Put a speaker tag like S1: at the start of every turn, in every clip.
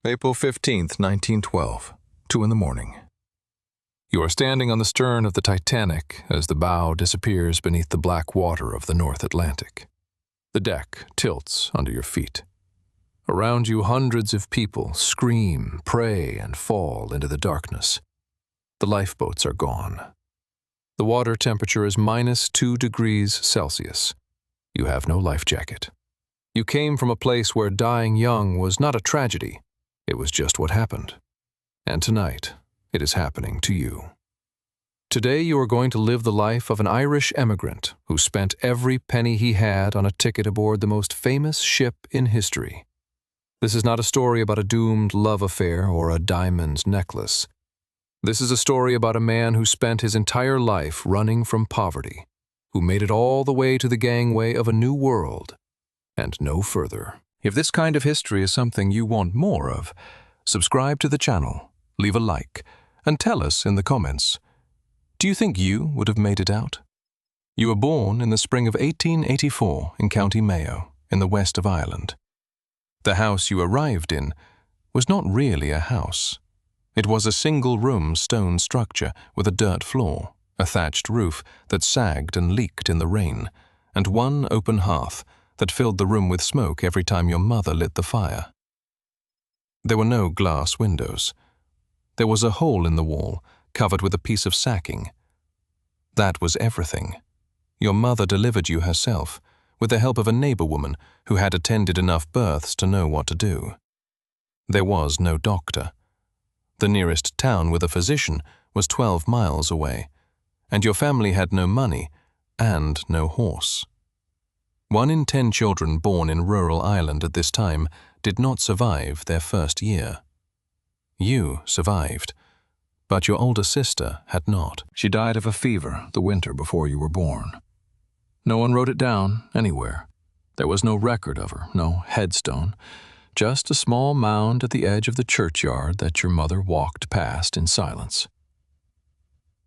S1: April 15th, 1912, 2 in the morning. You are standing on the stern of the Titanic as the bow disappears beneath the black water of the North Atlantic. The deck tilts under your feet. Around you, hundreds of people scream, pray, and fall into the darkness. The lifeboats are gone. The water temperature is -2 degrees Celsius. You have no life jacket. You came from a place where dying young was not a tragedy. It was just what happened. And tonight, it is happening to you. Today you are going to live the life of an Irish emigrant who spent every penny he had on a ticket aboard the most famous ship in history. This is not a story about a doomed love affair or a diamond necklace. This is a story about a man who spent his entire life running from poverty, who made it all the way to the gangway of a new world, and no further. If this kind of history is something you want more of, subscribe to the channel, leave a like, and tell us in the comments, do you think you would have made it out? You were born in the spring of 1884 in County Mayo, in the west of Ireland. The house you arrived in was not really a house. It was a single-room stone structure with a dirt floor, a thatched roof that sagged and leaked in the rain, and one open hearth that filled the room with smoke every time your mother lit the fire. There were no glass windows. There was a hole in the wall covered with a piece of sacking. That was everything. Your mother delivered you herself, with the help of a neighbor woman who had attended enough births to know what to do. There was no doctor. The nearest town with a physician was 12 miles away, and your family had no money and no horse. 1 in 10 children born in rural Ireland at this time did not survive their first year. You survived, but your older sister had not. She died of a fever the winter before you were born. No one wrote it down anywhere. There was no record of her, no headstone, just a small mound at the edge of the churchyard that your mother walked past in silence.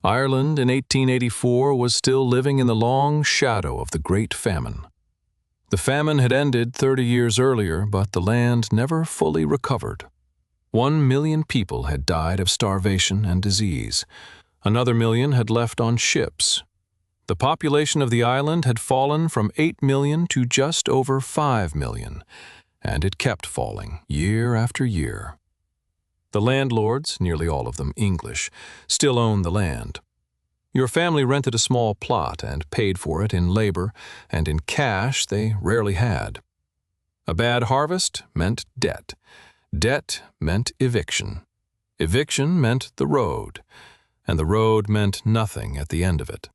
S1: Ireland in 1884 was still living in the long shadow of the Great Famine. The famine had ended 30 years earlier, but the land never fully recovered. 1 million people had died of starvation and disease. Another million had left on ships. The population of the island had fallen from 8 million to just over 5 million, and it kept falling year after year. The landlords, nearly all of them English, still owned the land. Your family rented a small plot and paid for it in labor, and in cash they rarely had. A bad harvest meant debt. Debt meant eviction. Eviction meant the road, and the road meant nothing at the end of it.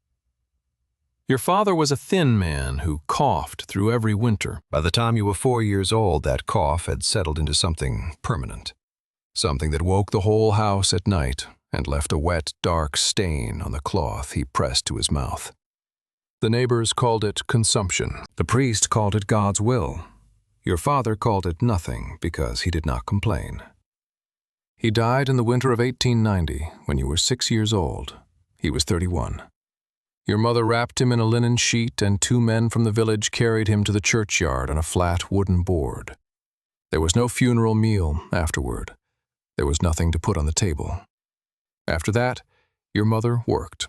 S1: Your father was a thin man who coughed through every winter. By the time you were 4 years old, that cough had settled into something permanent, something that woke the whole house at night and left a wet, dark stain on the cloth he pressed to his mouth. The neighbors called it consumption. The priest called it God's will. Your father called it nothing because he did not complain. He died in the winter of 1890 when you were 6 years old. He was 31. Your mother wrapped him in a linen sheet, and 2 men from the village carried him to the churchyard on a flat wooden board. There was no funeral meal afterward. There was nothing to put on the table. After that, your mother worked.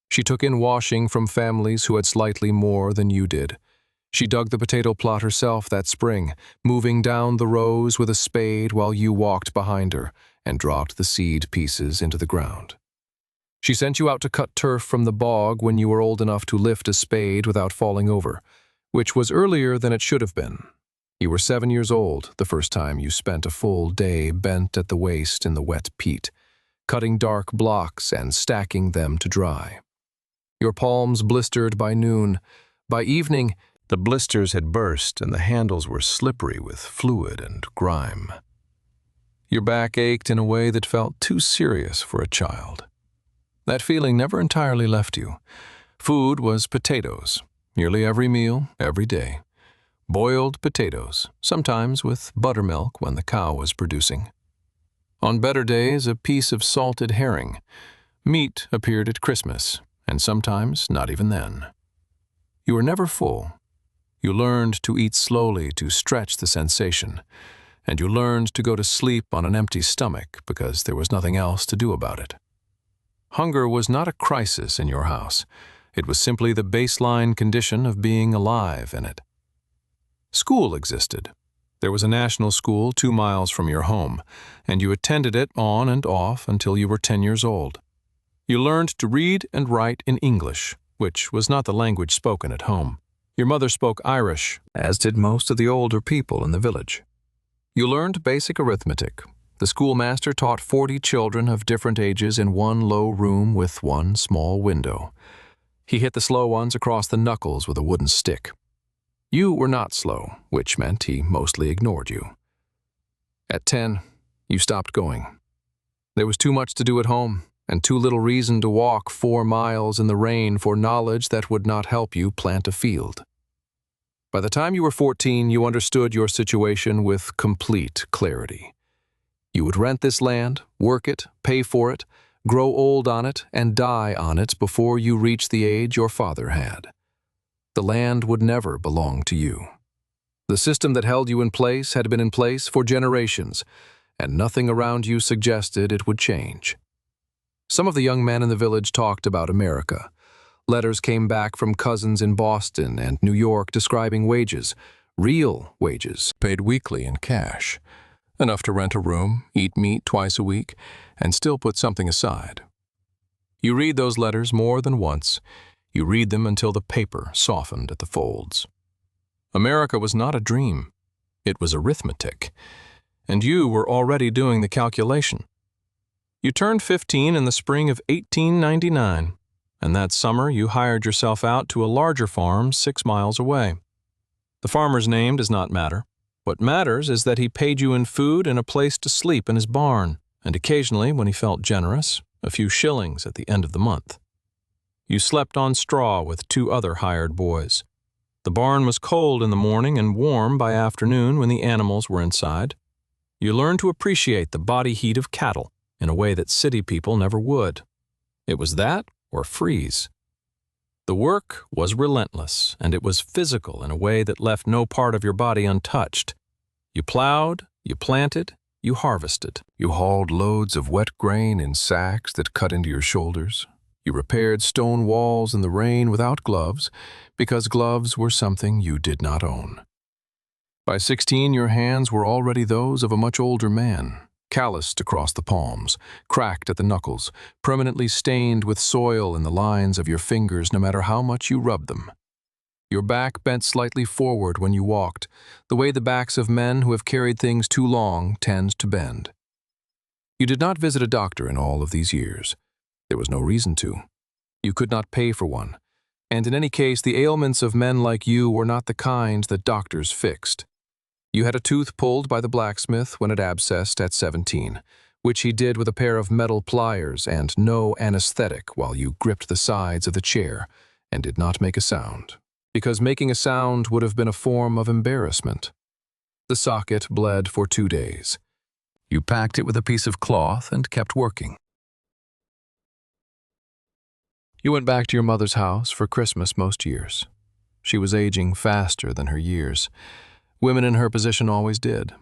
S1: She took in washing from families who had slightly more than you did. She dug the potato plot herself that spring, moving down the rows with a spade while you walked behind her and dropped the seed pieces into the ground. She sent you out to cut turf from the bog when you were old enough to lift a spade without falling over, which was earlier than it should have been. You were 7 years old the first time you spent a full day bent at the waist in the wet peat, cutting dark blocks and stacking them to dry. Your palms blistered by noon. By evening, the blisters had burst and the handles were slippery with fluid and grime. Your back ached in a way that felt too serious for a child. That feeling never entirely left you. Food was potatoes, nearly every meal, every day. Boiled potatoes, sometimes with buttermilk when the cow was producing. On better days, a piece of salted herring. Meat appeared at Christmas, and sometimes not even then. You were never full. You learned to eat slowly to stretch the sensation, and you learned to go to sleep on an empty stomach because there was nothing else to do about it. Hunger was not a crisis in your house. It was simply the baseline condition of being alive in it. School existed. There was a national school 2 miles from your home, and you attended it on and off until you were 10 years old. You learned to read and write in English, which was not the language spoken at home. Your mother spoke Irish, as did most of the older people in the village. You learned basic arithmetic. The schoolmaster taught 40 children of different ages in one low room with one small window. He hit the slow ones across the knuckles with a wooden stick. You were not slow, which meant he mostly ignored you. At 10, you stopped going. There was too much to do at home, and too little reason to walk 4 miles in the rain for knowledge that would not help you plant a field. By the time you were 14, you understood your situation with complete clarity. You would rent this land, work it, pay for it, grow old on it, and die on it before you reached the age your father had. The land would never belong to you. The system that held you in place had been in place for generations, and nothing around you suggested it would change. Some of the young men in the village talked about America. Letters came back from cousins in Boston and New York describing wages, real wages, paid weekly in cash, enough to rent a room, eat meat twice a week, and still put something aside. You read those letters more than once. You read them until the paper softened at the folds. America was not a dream. It was arithmetic, and you were already doing the calculation. You turned 15 in the spring of 1899, and that summer you hired yourself out to a larger farm 6 miles away. The farmer's name does not matter. What matters is that he paid you in food and a place to sleep in his barn, and occasionally, when he felt generous, a few shillings at the end of the month. You slept on straw with 2 other hired boys. The barn was cold in the morning and warm by afternoon when the animals were inside. You learned to appreciate the body heat of cattle in a way that city people never would. It was that or freeze. The work was relentless, and it was physical in a way that left no part of your body untouched. You plowed, you planted, you harvested. You hauled loads of wet grain in sacks that cut into your shoulders. You repaired stone walls in the rain without gloves, because gloves were something you did not own. By 16, your hands were already those of a much older man, calloused across the palms, cracked at the knuckles, permanently stained with soil in the lines of your fingers no matter how much you rubbed them. Your back bent slightly forward when you walked, the way the backs of men who have carried things too long tend to bend. You did not visit a doctor in all of these years. There was no reason to. You could not pay for one, and in any case the ailments of men like you were not the kind that doctors fixed. You had a tooth pulled by the blacksmith when it abscessed at 17, which he did with a pair of metal pliers and no anesthetic while you gripped the sides of the chair and did not make a sound, because making a sound would have been a form of embarrassment. The socket bled for 2 days. You packed it with a piece of cloth and kept working. You went back to your mother's house for Christmas most years. She was aging faster than her years. Women in her position always did.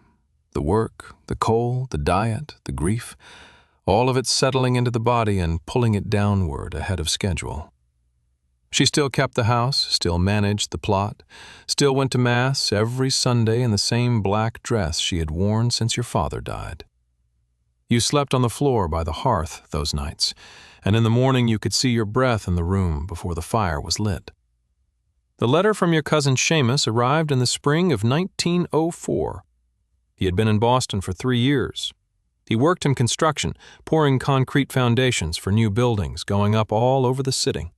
S1: The work, the coal, the diet, the grief, all of it settling into the body and pulling it downward ahead of schedule. She still kept the house, still managed the plot, still went to Mass every Sunday in the same black dress she had worn since your father died. You slept on the floor by the hearth those nights, and in the morning you could see your breath in the room before the fire was lit. The letter from your cousin Seamus arrived in the spring of 1904. He had been in Boston for 3 years. He worked in construction, pouring concrete foundations for new buildings going up all over the city.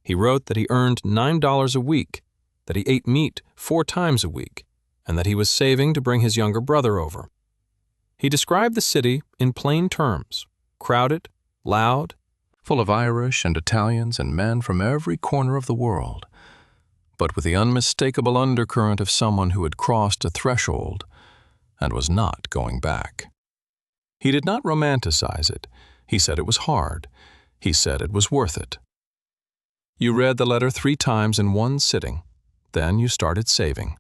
S1: He wrote that he earned $9 a week, that he ate meat 4 times a week, and that he was saving to bring his younger brother over. He described the city in plain terms: crowded, loud, full of Irish and Italians and men from every corner of the world, but with the unmistakable undercurrent of someone who had crossed a threshold and was not going back. He did not romanticize it. He said it was hard. He said it was worth it. You read the letter 3 times in one sitting. Then you started saving.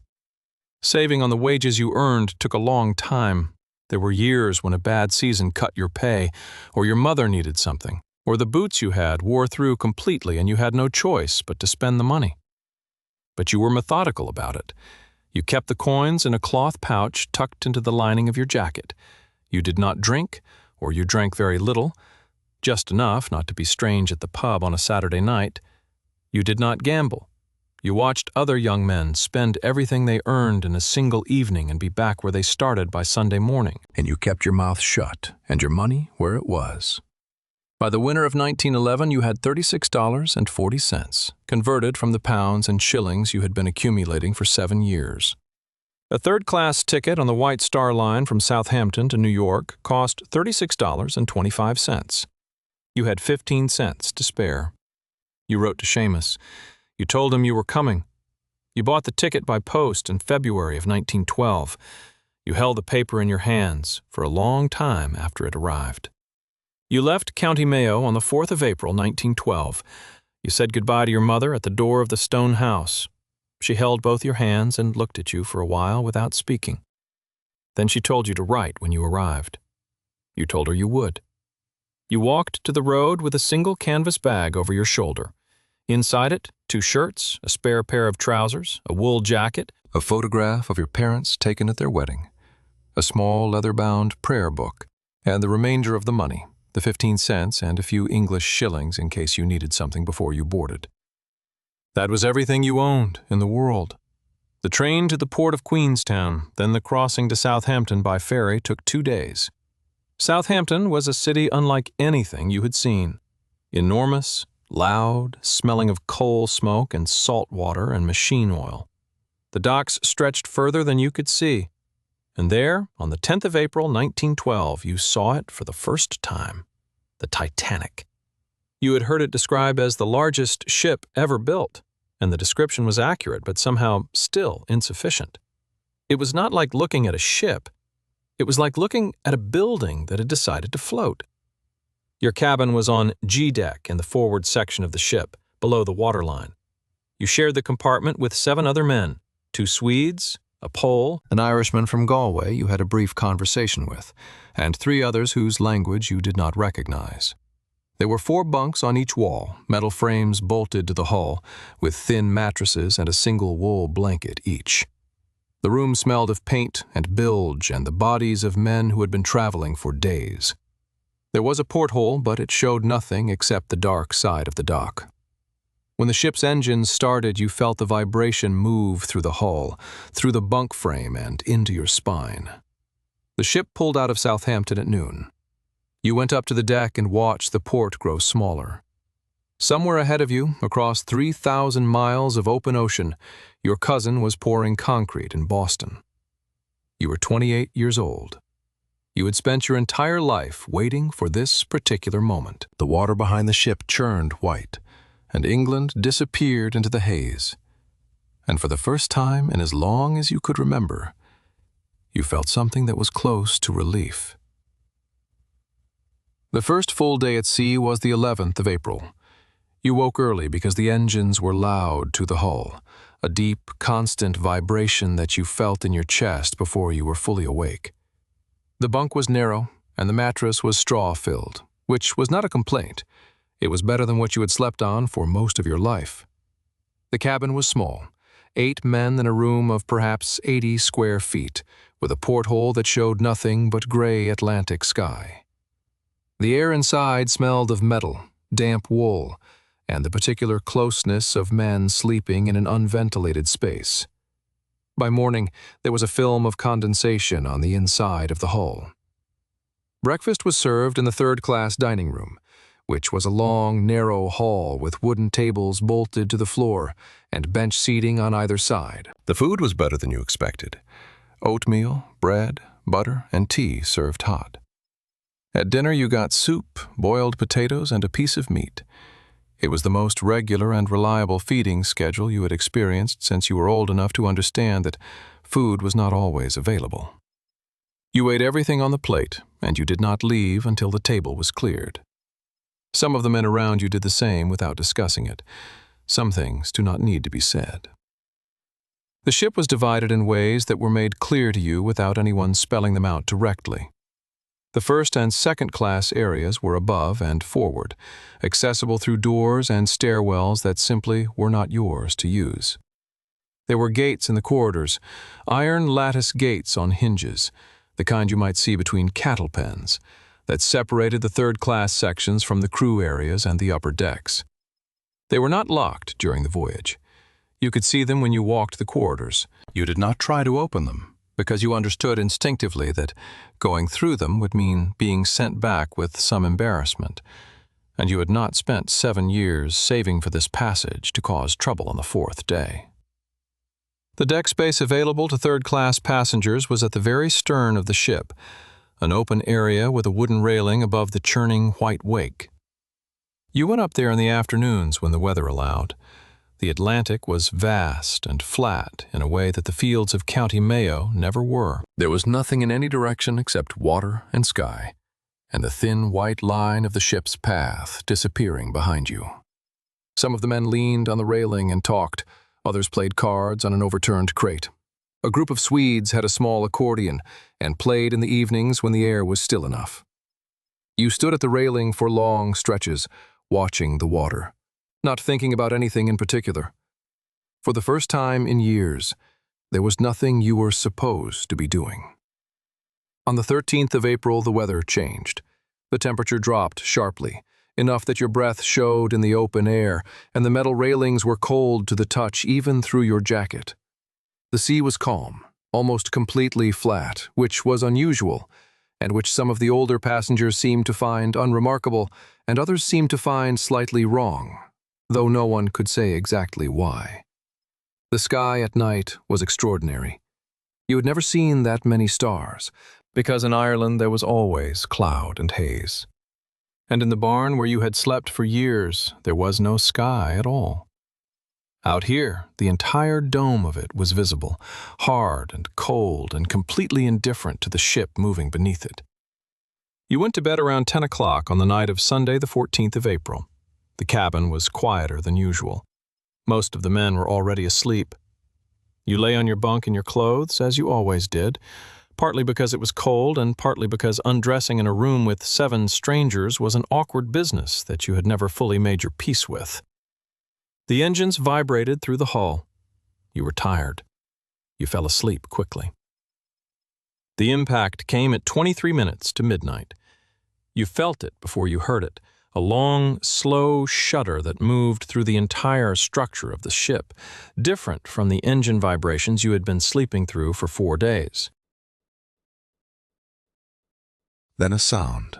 S1: Saving on the wages you earned took a long time. There were years when a bad season cut your pay, or your mother needed something, or the boots you had wore through completely and you had no choice but to spend the money. But you were methodical about it. You kept the coins in a cloth pouch tucked into the lining of your jacket. You did not drink, or you drank very little, just enough not to be strange at the pub on a Saturday night. You did not gamble. You watched other young men spend everything they earned in a single evening and be back where they started by Sunday morning. And you kept your mouth shut and your money where it was. By the winter of 1911, you had $36.40, converted from the pounds and shillings you had been accumulating for 7 years. A third-class ticket on the White Star Line from Southampton to New York cost $36.25. You had 15 cents to spare. You wrote to Seamus. You told him you were coming. You bought the ticket by post in February of 1912. You held the paper in your hands for a long time after it arrived. You left County Mayo on the 4th of April, 1912. You said goodbye to your mother at the door of the stone house. She held both your hands and looked at you for a while without speaking. Then she told you to write when you arrived. You told her you would. You walked to the road with a single canvas bag over your shoulder. Inside it, 2 shirts, a spare pair of trousers, a wool jacket, a photograph of your parents taken at their wedding, a small leather-bound prayer book, and the remainder of the money, the 15 cents and a few English shillings in case you needed something before you boarded. That was everything you owned in the world. The train to the port of Queenstown, then the crossing to Southampton by ferry took 2 days. Southampton was a city unlike anything you had seen. Enormous, loud, smelling of coal smoke and salt water and machine oil. The docks stretched further than you could see. And there, on the 10th of April, 1912, you saw it for the first time. The Titanic. You had heard it described as the largest ship ever built, and the description was accurate but somehow still insufficient. It was not like looking at a ship. It was like looking at a building that had decided to float. Your cabin was on G deck in the forward section of the ship, below the waterline. You shared the compartment with 7 other men, 2 Swedes, a Pole, an Irishman from Galway you had a brief conversation with, and 3 others whose language you did not recognize. There were 4 bunks on each wall, metal frames bolted to the hull, with thin mattresses and a single wool blanket each. The room smelled of paint and bilge and the bodies of men who had been traveling for days. There was a porthole, but it showed nothing except the dark side of the dock. When the ship's engines started, you felt the vibration move through the hull, through the bunk frame, and into your spine. The ship pulled out of Southampton at noon. You went up to the deck and watched the port grow smaller. Somewhere ahead of you, across 3,000 miles of open ocean, your cousin was pouring concrete in Boston. You were 28 years old. You had spent your entire life waiting for this particular moment. The water behind the ship churned white, and England disappeared into the haze. And for the first time in as long as you could remember, you felt something that was close to relief. The first full day at sea was the 11th of April. You woke early because the engines were loud to the hull, a deep, constant vibration that you felt in your chest before you were fully awake. The bunk was narrow, and the mattress was straw-filled, which was not a complaint. It was better than what you had slept on for most of your life. The cabin was small, 8 men in a room of perhaps 80 square feet, with a porthole that showed nothing but gray Atlantic sky. The air inside smelled of metal, damp wool, and the particular closeness of men sleeping in an unventilated space. By morning, there was a film of condensation on the inside of the hull. Breakfast was served in the third-class dining room, which was a long, narrow hall with wooden tables bolted to the floor and bench seating on either side. The food was better than you expected. Oatmeal, bread, butter, and tea served hot. At dinner you got soup, boiled potatoes, and a piece of meat. It was the most regular and reliable feeding schedule you had experienced since you were old enough to understand that food was not always available. You ate everything on the plate, and you did not leave until the table was cleared. Some of the men around you did the same without discussing it. Some things do not need to be said. The ship was divided in ways that were made clear to you without anyone spelling them out directly. The first and second class areas were above and forward, accessible through doors and stairwells that simply were not yours to use. There were gates in the corridors, iron lattice gates on hinges, the kind you might see between cattle pens, that separated the third-class sections from the crew areas and the upper decks. They were not locked during the voyage. You could see them when you walked the corridors. You did not try to open them, because you understood instinctively that going through them would mean being sent back with some embarrassment, and you had not spent 7 years saving for this passage to cause trouble on the 4th day. The deck space available to third-class passengers was at the very stern of the ship, an open area with a wooden railing above the churning white wake. You went up there in the afternoons when the weather allowed. The Atlantic was vast and flat in a way that the fields of County Mayo never were. There was nothing in any direction except water and sky, and the thin white line of the ship's path disappearing behind you. Some of the men leaned on the railing and talked. Others played cards on an overturned crate. A group of Swedes had a small accordion and played in the evenings when the air was still enough. You stood at the railing for long stretches, watching the water, not thinking about anything in particular. For the first time in years, there was nothing you were supposed to be doing. On the 13th of April, the weather changed. The temperature dropped sharply, enough that your breath showed in the open air, and the metal railings were cold to the touch even through your jacket. The sea was calm, almost completely flat, which was unusual, and which some of the older passengers seemed to find unremarkable, and others seemed to find slightly wrong, though no one could say exactly why. The sky at night was extraordinary. You had never seen that many stars, because in Ireland there was always cloud and haze. And in the barn where you had slept for years, there was no sky at all. Out here, the entire dome of it was visible, hard and cold and completely indifferent to the ship moving beneath it. You went to bed around 10 o'clock on the night of Sunday the 14th of April. The cabin was quieter than usual. Most of the men were already asleep. You lay on your bunk in your clothes, as you always did, partly because it was cold and partly because undressing in a room with 7 strangers was an awkward business that you had never fully made your peace with. The engines vibrated through the hull. You were tired. You fell asleep quickly. The impact came at 23 minutes to midnight. You felt it before you heard it, a long, slow shudder that moved through the entire structure of the ship, different from the engine vibrations you had been sleeping through for 4 days. Then a sound.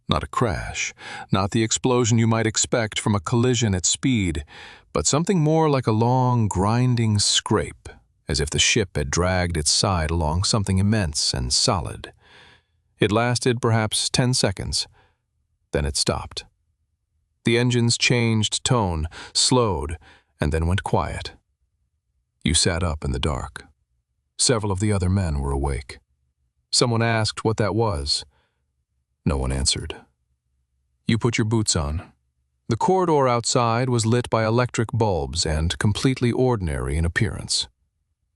S1: Not a crash, not the explosion you might expect from a collision at speed, but something more like a long, grinding scrape, as if the ship had dragged its side along something immense and solid. It lasted perhaps 10 seconds. Then it stopped. The engines changed tone, slowed, and then went quiet. You sat up in the dark. Several of the other men were awake. Someone asked what that was. No one answered. You put your boots on. The corridor outside was lit by electric bulbs and completely ordinary in appearance.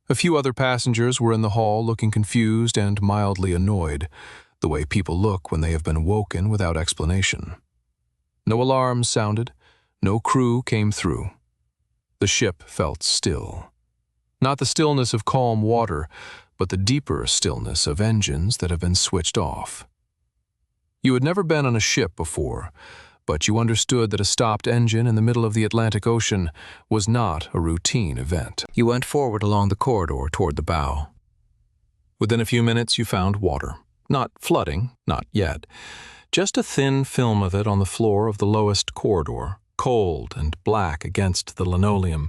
S1: A few other passengers were in the hall looking confused and mildly annoyed, the way people look when they have been woken without explanation. No alarms sounded. No crew came through. The ship felt still. Not the stillness of calm water, but the deeper stillness of engines that have been switched off. You had never been on a ship before, but you understood that a stopped engine in the middle of the Atlantic Ocean was not a routine event. You went forward along the corridor toward the bow. Within a few minutes you found water. Not flooding, not yet. Just a thin film of it on the floor of the lowest corridor, cold and black against the linoleum,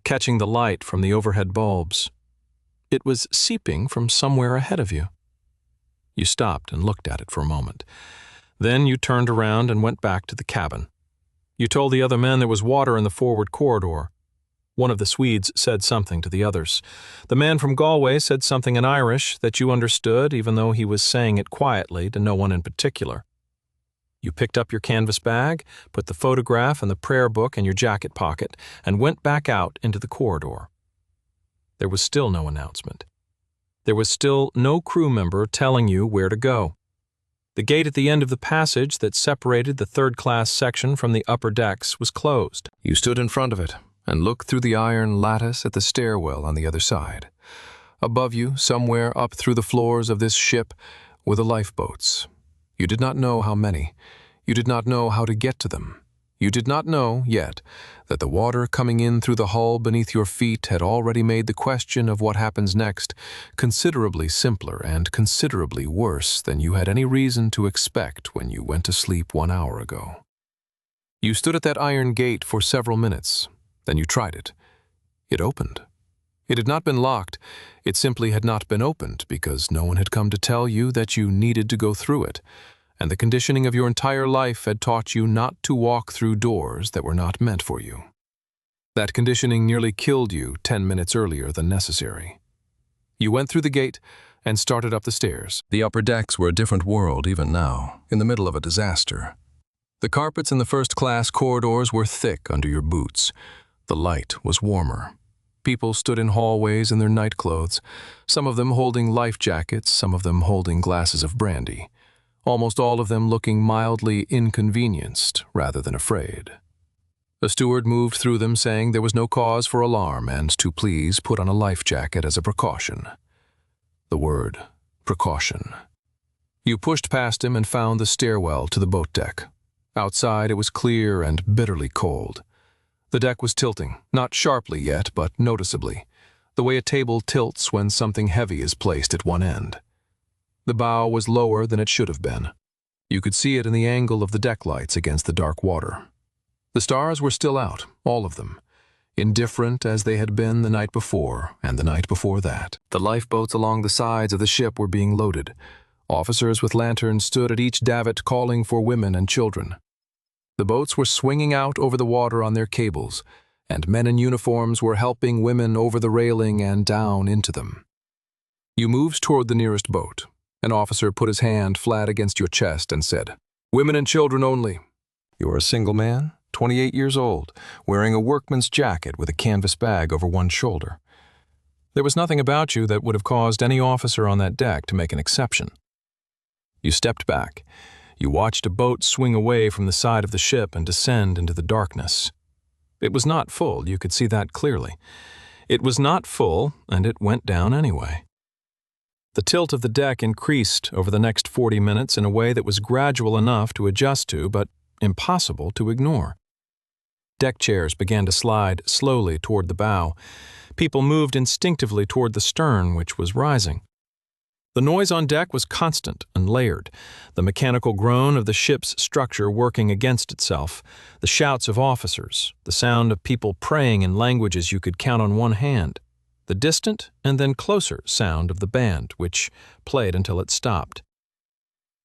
S1: catching the light from the overhead bulbs. It was seeping from somewhere ahead of you. You stopped and looked at it for a moment. Then you turned around and went back to the cabin. You told the other men there was water in the forward corridor. One of the Swedes said something to the others. The man from Galway said something in Irish that you understood, even though he was saying it quietly to no one in particular. You picked up your canvas bag, put the photograph and the prayer book in your jacket pocket, and went back out into the corridor.
S2: There was still no announcement. There was still no crew member telling you where to go. The gate at the end of the passage that separated the third-class section from the upper decks was closed.
S1: You stood in front of it and looked through the iron lattice at the stairwell on the other side. Above you, somewhere up through the floors of this ship, were the lifeboats. You did not know how many. You did not know how to get to them. You did not know, yet, that the water coming in through the hull beneath your feet had already made the question of what happens next considerably simpler and considerably worse than you had any reason to expect when you went to sleep 1 hour ago. You stood at that iron gate for several minutes. Then you tried it. It opened. It had not been locked. It simply had not been opened because no one had come to tell you that you needed to go through it, and the conditioning of your entire life had taught you not to walk through doors that were not meant for you. That conditioning nearly killed you 10 minutes earlier than necessary. You went through the gate and started up the stairs. The upper decks were a different world even now, in the middle of a disaster. The carpets in the first-class corridors were thick under your boots. The light was warmer. People stood in hallways in their nightclothes, some of them holding life jackets, some of them holding glasses of brandy, almost all of them looking mildly inconvenienced rather than afraid. A steward moved through them saying there was no cause for alarm and to please put on a life jacket as a precaution. The word, precaution. You pushed past him and found the stairwell to the boat deck. Outside it was clear and bitterly cold. The deck was tilting, not sharply yet, but noticeably, the way a table tilts when something heavy is placed at one end. The bow was lower than it should have been. You could see it in the angle of the deck lights against the dark water. The stars were still out, all of them, indifferent as they had been the night before and the night before that. The lifeboats along the sides of the ship were being loaded. Officers with lanterns stood at each davit calling for women and children. The boats were swinging out over the water on their cables, and men in uniforms were helping women over the railing and down into them. You moved toward the nearest boat. An officer put his hand flat against your chest and said, "Women and children only." You are a single man, 28 years old, wearing a workman's jacket with a canvas bag over one shoulder. There was nothing about you that would have caused any officer on that deck to make an exception. You stepped back. You watched a boat swing away from the side of the ship and descend into the darkness. It was not full, you could see that clearly. It was not full, and it went down anyway. The tilt of the deck increased over the next 40 minutes in a way that was gradual enough to adjust to, but impossible to ignore. Deck chairs began to slide slowly toward the bow. People moved instinctively toward the stern, which was rising. The noise on deck was constant and layered, the mechanical groan of the ship's structure working against itself, the shouts of officers, the sound of people praying in languages you could count on one hand, the distant and then closer sound of the band, which played until it stopped.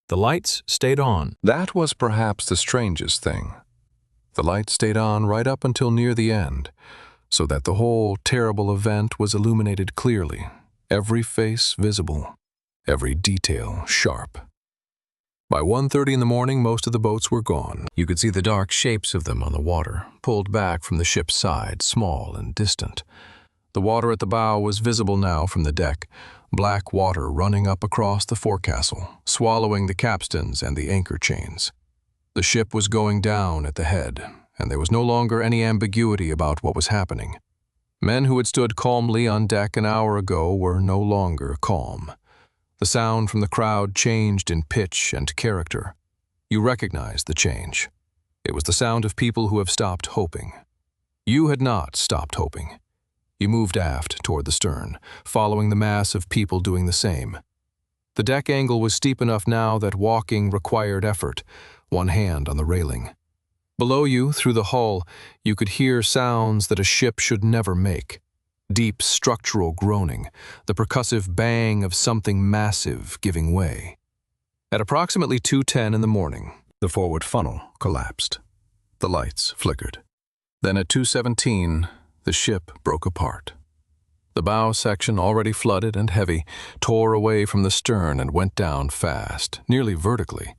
S1: The lights stayed on. That was perhaps the strangest thing. The lights stayed on right up until near the end, so that the whole terrible event was illuminated clearly, every face visible. Every detail sharp. By 1:30 in the morning, most of the boats were gone. You could see the dark shapes of them on the water, pulled back from the ship's side, small and distant. The water at the bow was visible now from the deck, black water running up across the forecastle, swallowing the capstans and the anchor chains. The ship was going down at the head, and there was no longer any ambiguity about what was happening. Men who had stood calmly on deck an hour ago were no longer calm. The sound from the crowd changed in pitch and character. You recognized the change. It was the sound of people who have stopped hoping. You had not stopped hoping. You moved aft toward the stern, following the mass of people doing the same. The deck angle was steep enough now that walking required effort, one hand on the railing. Below you, through the hull, you could hear sounds that a ship should never make. Deep structural groaning, the percussive bang of something massive giving way. At approximately 2:10 in the morning, the forward funnel collapsed. The lights flickered. Then at 2:17, the ship broke apart. The bow section, already flooded and heavy, tore away from the stern and went down fast, nearly vertically,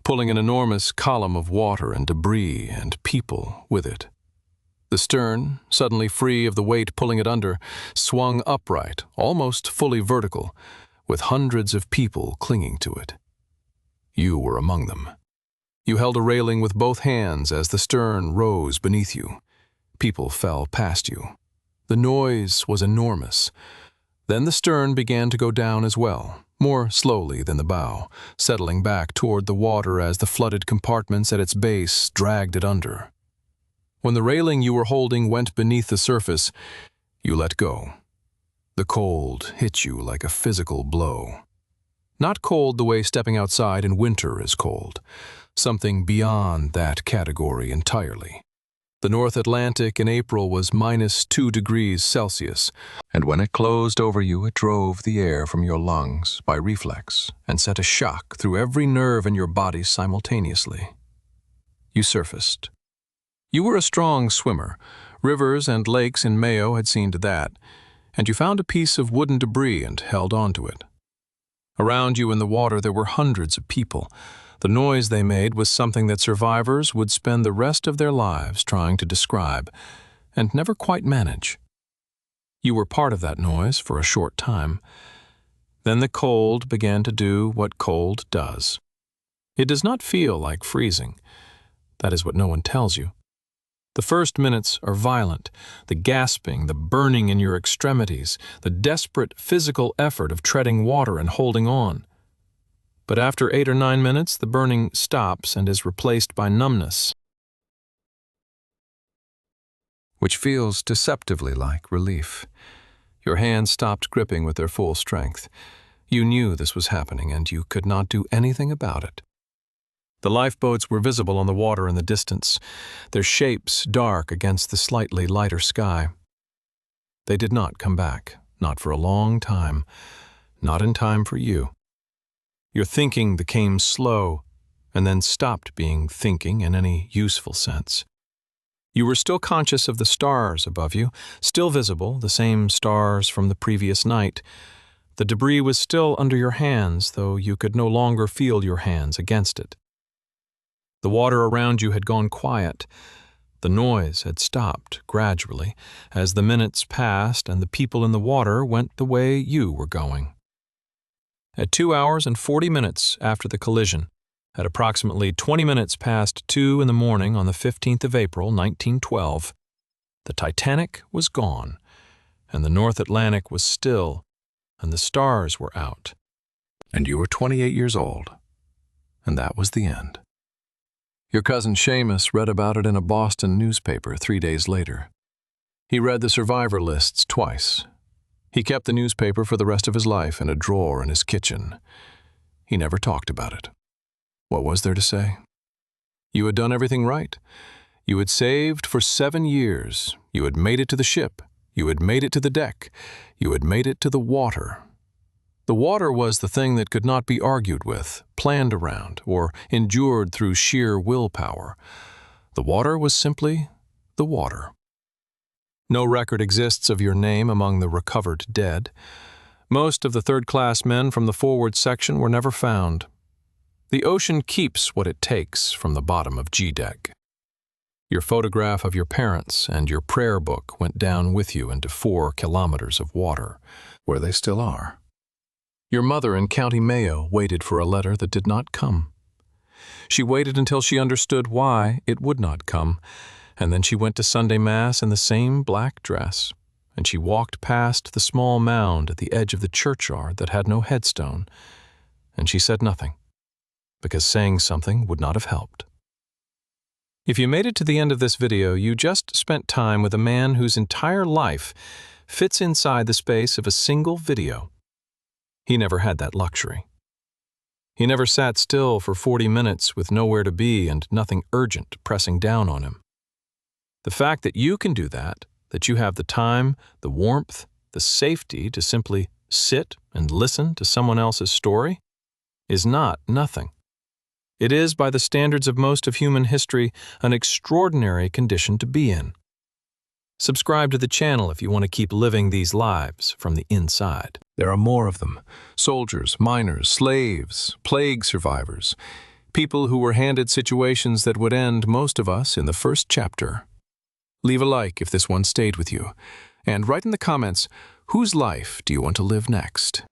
S1: pulling an enormous column of water and debris and people with it. The stern, suddenly free of the weight pulling it under, swung upright, almost fully vertical, with hundreds of people clinging to it. You were among them. You held a railing with both hands as the stern rose beneath you. People fell past you. The noise was enormous. Then the stern began to go down as well, more slowly than the bow, settling back toward the water as the flooded compartments at its base dragged it under. When the railing you were holding went beneath the surface, you let go. The cold hit you like a physical blow. Not cold the way stepping outside in winter is cold. Something beyond that category entirely. The North Atlantic in April was -2 degrees Celsius, and when it closed over you, it drove the air from your lungs by reflex and sent a shock through every nerve in your body simultaneously. You surfaced. You were a strong swimmer. Rivers and lakes in Mayo had seen to that, and you found a piece of wooden debris and held onto it. Around you in the water there were hundreds of people. The noise they made was something that survivors would spend the rest of their lives trying to describe, and never quite manage. You were part of that noise for a short time. Then the cold began to do what cold does. It does not feel like freezing. That is what no one tells you. The first minutes are violent, the gasping, the burning in your extremities, the desperate physical effort of treading water and holding on. But after 8 or 9 minutes, the burning stops and is replaced by numbness, which feels deceptively like relief. Your hands stopped gripping with their full strength. You knew this was happening, and you could not do anything about it. The lifeboats were visible on the water in the distance, their shapes dark against the slightly lighter sky. They did not come back, not for a long time, not in time for you. Your thinking became slow, and then stopped being thinking in any useful sense. You were still conscious of the stars above you, still visible, the same stars from the previous night. The debris was still under your hands, though you could no longer feel your hands against it. The water around you had gone quiet. The noise had stopped gradually as the minutes passed and the people in the water went the way you were going. At 2 hours and 40 minutes after the collision, at approximately 20 minutes past 2 in the morning on the 15th of April, 1912, the Titanic was gone, and the North Atlantic was still, and the stars were out. And you were 28 years old, and that was the end. Your cousin Seamus read about it in a Boston newspaper 3 days later. He read the survivor lists twice. He kept the newspaper for the rest of his life in a drawer in his kitchen. He never talked about it. What was there to say? You had done everything right. You had saved for 7 years. You had made it to the ship. You had made it to the deck. You had made it to the water. The water was the thing that could not be argued with, planned around, or endured through sheer willpower. The water was simply the water. No record exists of your name among the recovered dead. Most of the third-class men from the forward section were never found. The ocean keeps what it takes from the bottom of G-Deck. Your photograph of your parents and your prayer book went down with you into 4 kilometers of water, where they still are. Your mother in County Mayo waited for a letter that did not come. She waited until she understood why it would not come, and then she went to Sunday Mass in the same black dress, and she walked past the small mound at the edge of the churchyard that had no headstone, and she said nothing, because saying something would not have helped. If you made it to the end of this video, you just spent time with a man whose entire life fits inside the space of a single video. He never had that luxury. He never sat still for 40 minutes with nowhere to be and nothing urgent pressing down on him. The fact that you can do that you have the time, the warmth, the safety to simply sit and listen to someone else's story, is not nothing. It is, by the standards of most of human history, an extraordinary condition to be in. Subscribe to the channel if you want to keep living these lives from the inside. There are more of them. Soldiers, miners, slaves, plague survivors, people who were handed situations that would end most of us in the first chapter. Leave a like if this one stayed with you, and write in the comments, whose life do you want to live next?